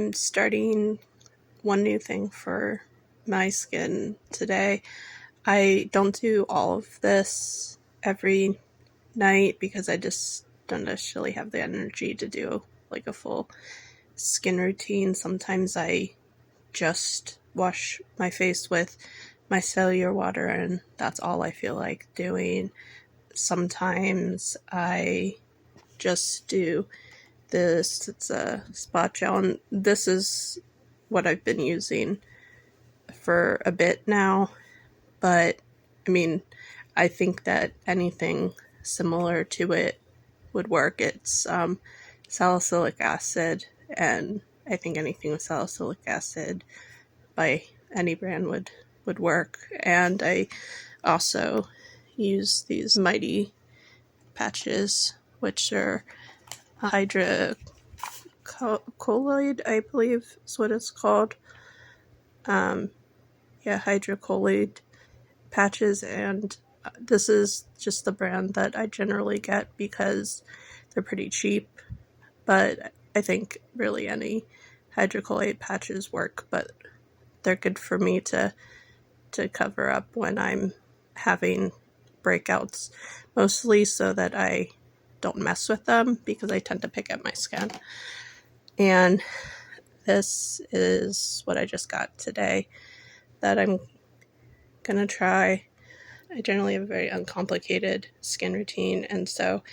I'm starting one new thing for my skin today. I don't do all of this every night because I just don't necessarily have the energy to do like a full skin routine. Sometimes I just wash my face with micellar water and that's all I feel like doing. Sometimes I just do this. It's a spot gel, and this is what I've been using for a bit now. But I mean, I think that anything similar to it would work. It's salicylic acid, and I think anything with salicylic acid by any brand would work. And I also use these Mighty patches, which are hydrocolloid, I believe is what it's called. Hydrocolloid patches, and this is just the brand that I generally get because they're pretty cheap. But I think really any hydrocolloid patches work, but they're good for me to cover up when I'm having breakouts, mostly so that I don't mess with them because I tend to pick at my skin. And this is what I just got today that I'm gonna try. I generally have a very uncomplicated skin routine, and so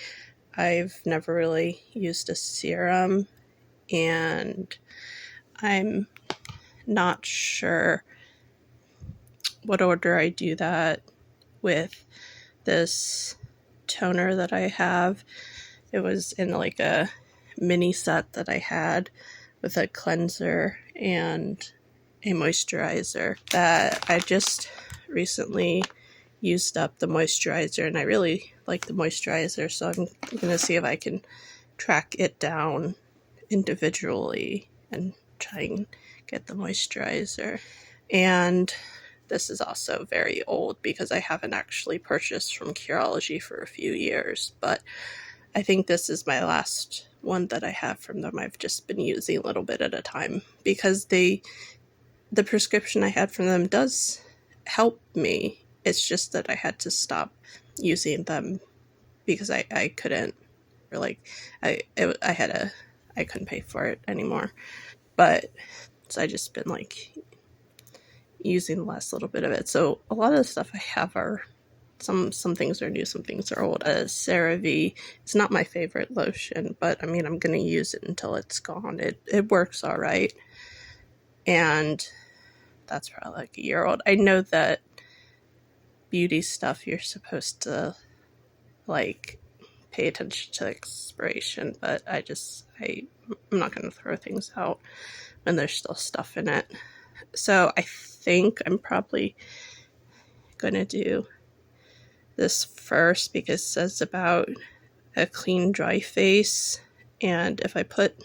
I've never really used a serum, and I'm not sure what order I do that with this toner that I have. It was in like a mini set that I had with a cleanser and a moisturizer that I just recently used up the moisturizer, and I really like the moisturizer, so I'm going to see if I can track it down individually and try and get the moisturizer. And this is also very old because I haven't actually purchased from Curology for a few years, but I think this is my last one that I have from them. I've just been using a little bit at a time because the prescription I had from them does help me. It's just that I had to stop using them because I couldn't, or like I couldn't pay for it anymore. But so I just been like using the last little bit of it. So a lot of the stuff I have are some things are new, some things are old. CeraVe, it's not my favorite lotion, but I mean I'm gonna use it until it's gone. It works all right, and that's probably like a year old. I know that beauty stuff you're supposed to like pay attention to expiration, but I'm not going to throw things out when there's still stuff in it. So I think I'm probably going to do this first because it says about a clean, dry face, and if I put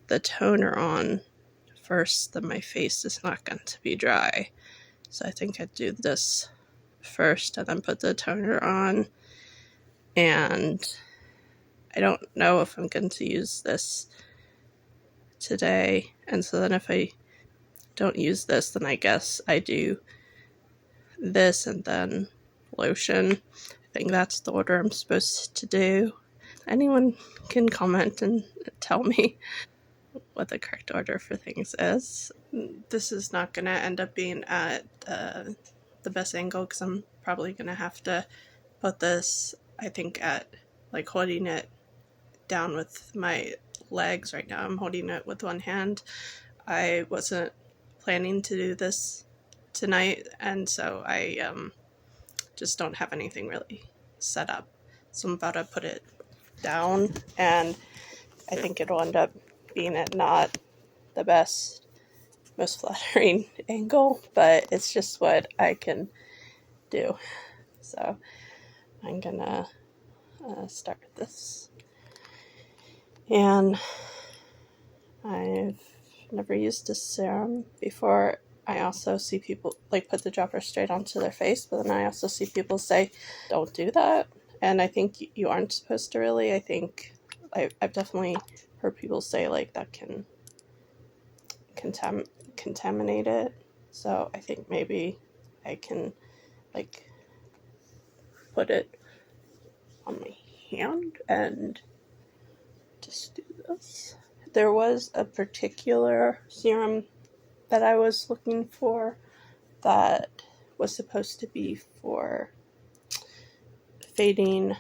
the toner on first, then my face is not going to be dry. So I think I'd do this first and then put the toner on. And I don't know if I'm going to use this today. And so then if I don't use this, then I guess I do this and then lotion. I think that's the order I'm supposed to do. Anyone can comment and tell me what the correct order for things is. This is not going to end up being at the best angle because I'm probably going to have to put this, I think, at like holding it down with my legs. Right now I'm holding it with one hand. I wasn't planning to do this tonight, and so I just don't have anything really set up. So I'm about to put it down, and I think it'll end up being at not the best, most flattering angle, but it's just what I can do. So I'm gonna start with this. And I've never used a serum before. I also see people like put the dropper straight onto their face, but then I also see people say, don't do that. And I think you aren't supposed to really. I think I've definitely heard people say like that can contaminate it. So I think maybe I can like put it on my hand and just do this. There was a particular serum that I was looking for that was supposed to be for fading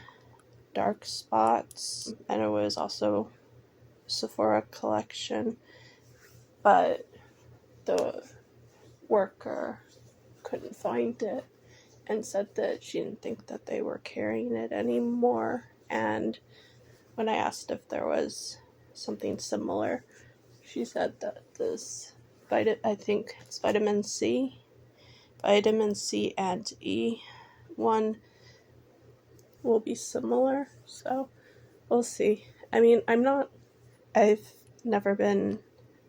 dark spots, and it was also Sephora collection, but the worker couldn't find it and said that she didn't think that they were carrying it anymore. And when I asked if there was something similar, she said that this I think it's vitamin C and E one will be similar, so we'll see. I mean, I've never been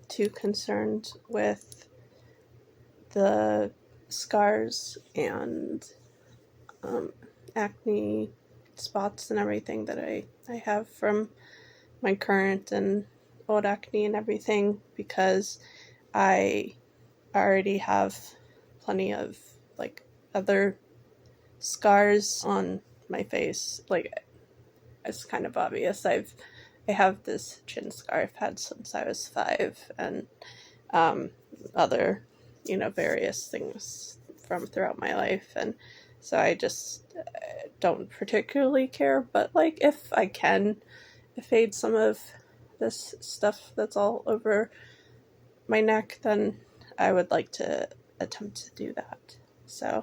too concerned with the scars and acne spots and everything that I have from my current and old acne and everything, because I already have plenty of like other scars on my face. Like, it's kind of obvious. I have this chin scar I've had since I was 5, and other, various things from throughout my life. And so I just don't particularly care, but like if I can fade some of this stuff that's all over my neck, then I would like to attempt to do that. So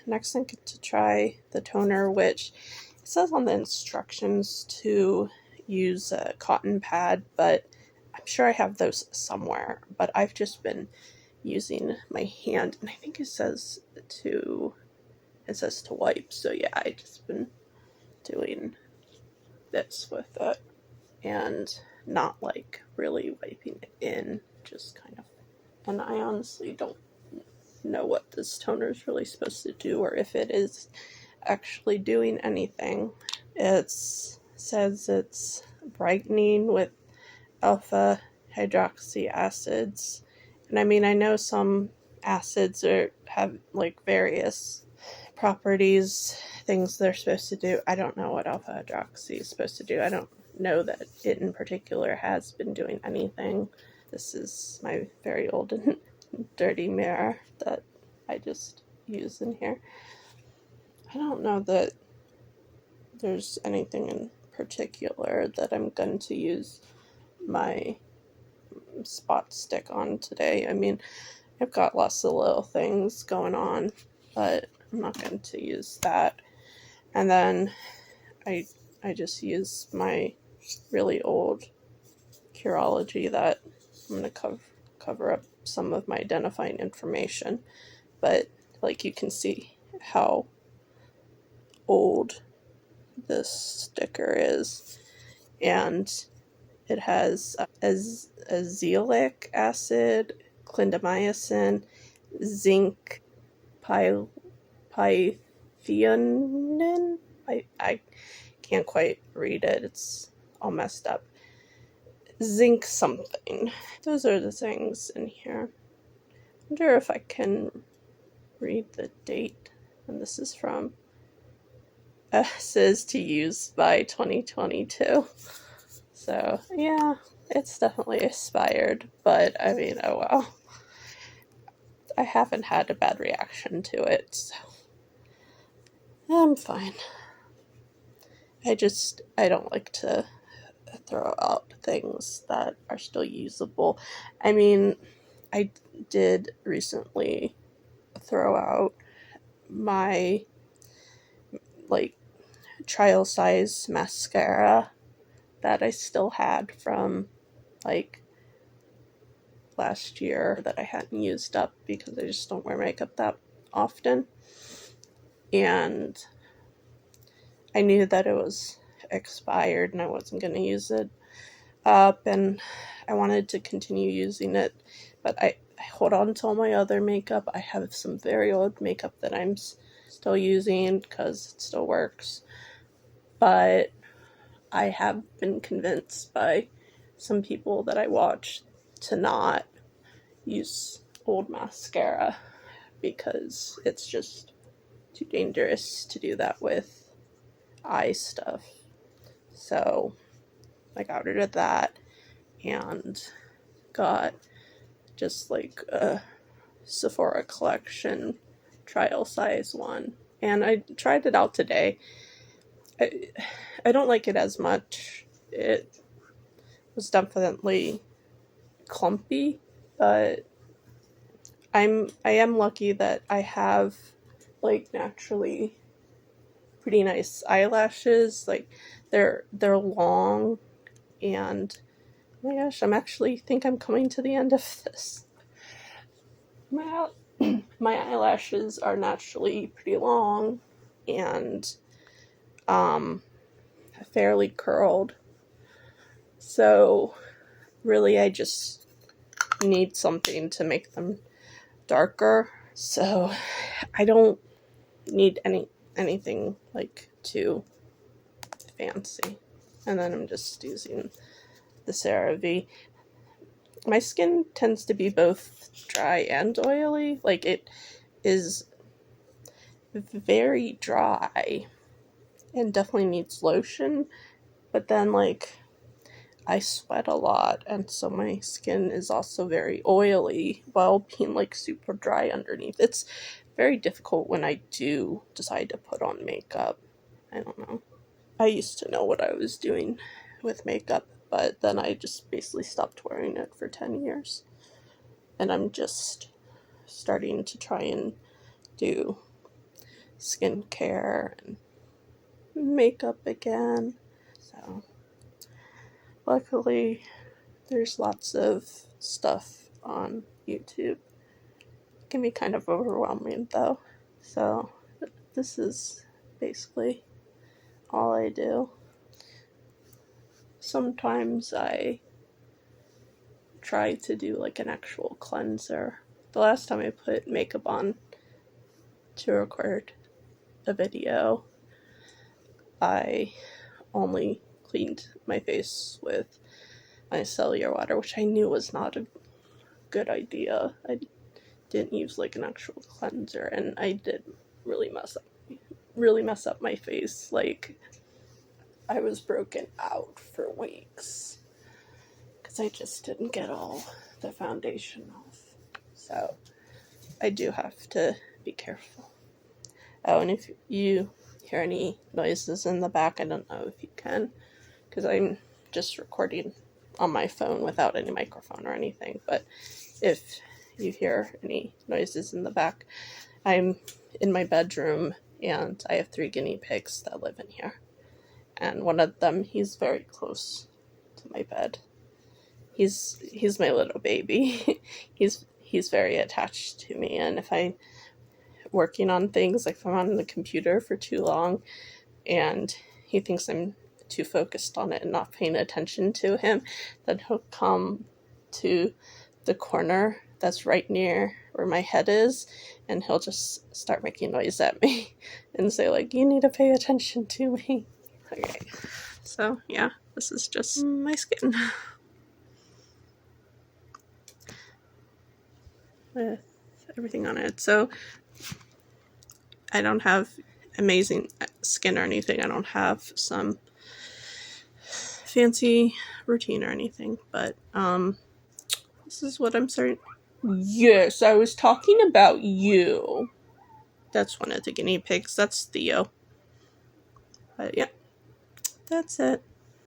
next I get to try the toner, which it says on the instructions to use a cotton pad, but I'm sure I have those somewhere, but I've just been using my hand, and I think it says to wipe. So yeah, I just been doing this with it and not like really wiping it in, just kind of. And I honestly don't know what this toner is really supposed to do, or if it is actually doing anything. It says it's brightening with alpha hydroxy acids, and I mean, I know some acids have like various properties, things they're supposed to do. I don't know what alpha hydroxy is supposed to do. I don't know that it in particular has been doing anything. This is my very old and dirty mirror that I just use in here. I don't know that there's anything in particular that I'm going to use my spot stick on today. I mean, I've got lots of little things going on, but I'm not going to use that. And then I just use my really old Curology that I'm going to cover up some of my identifying information. But like, you can see how old this sticker is, and it has azelaic acid, clindamycin, zinc, pythionin. I can't quite read it. It's all messed up. Zinc something. Those are the things in here. I wonder if I can read the date. And this is from. Says to use by 2022. So yeah, it's definitely expired, but I mean, oh well. I haven't had a bad reaction to it, so I'm fine. I don't like to throw out things that are still usable. I mean, I did recently throw out my like trial size mascara that I still had from like last year that I hadn't used up because I just don't wear makeup that often. And I knew that it was expired and I wasn't going to use it up, and I wanted to continue using it, but I hold on to all my other makeup. I have some very old makeup that I'm still using because it still works, but I have been convinced by some people that I watch to not use old mascara because it's just too dangerous to do that with eye stuff. So I got rid of that and got just like a Sephora collection trial size one. And I tried it out today. I don't like it as much. It was definitely clumpy, but I am lucky that I have like naturally pretty nice eyelashes. Like they're long, and oh my gosh, I'm actually think I'm coming to the end of this. My eyelashes are naturally pretty long and fairly curled. So really I just need something to make them darker. So I don't need anything like too fancy. And then I'm just using the CeraVe. My skin tends to be both dry and oily. Like it is very dry and definitely needs lotion, but then like I sweat a lot, and so my skin is also very oily while being like super dry underneath. It's very difficult when I do decide to put on makeup. I don't know. I used to know what I was doing with makeup, but then I just basically stopped wearing it for 10 years. And I'm just starting to try and do skincare and makeup again. So luckily there's lots of stuff on YouTube. It can be kind of overwhelming though. So this is basically all I do. Sometimes I try to do like an actual cleanser. The last time I put makeup on to record a video, I only cleaned my face with micellar water, which I knew was not a good idea. I didn't use like an actual cleanser, and I did really mess up my face. Like I was broken out for weeks because I just didn't get all the foundation off. So I do have to be careful. Oh, and if you hear any noises in the back, I don't know if you can, because I'm just recording on my phone without any microphone or anything. But if you hear any noises in the back, I'm in my bedroom and I have 3 guinea pigs that live in here. And one of them, he's very close to my bed. He's my little baby. he's very attached to me, and if I'm working on things, like if I'm on the computer for too long and he thinks I'm too focused on it and not paying attention to him, then he'll come to the corner that's right near where my head is, and he'll just start making noise at me and say like, you need to pay attention to me. Okay, so yeah, this is just my skin with everything on it. So I don't have amazing skin or anything. I don't have some fancy routine or anything, but this is what I'm starting. Yes, I was talking about you. That's one of the guinea pigs. That's Theo. But yeah, that's it.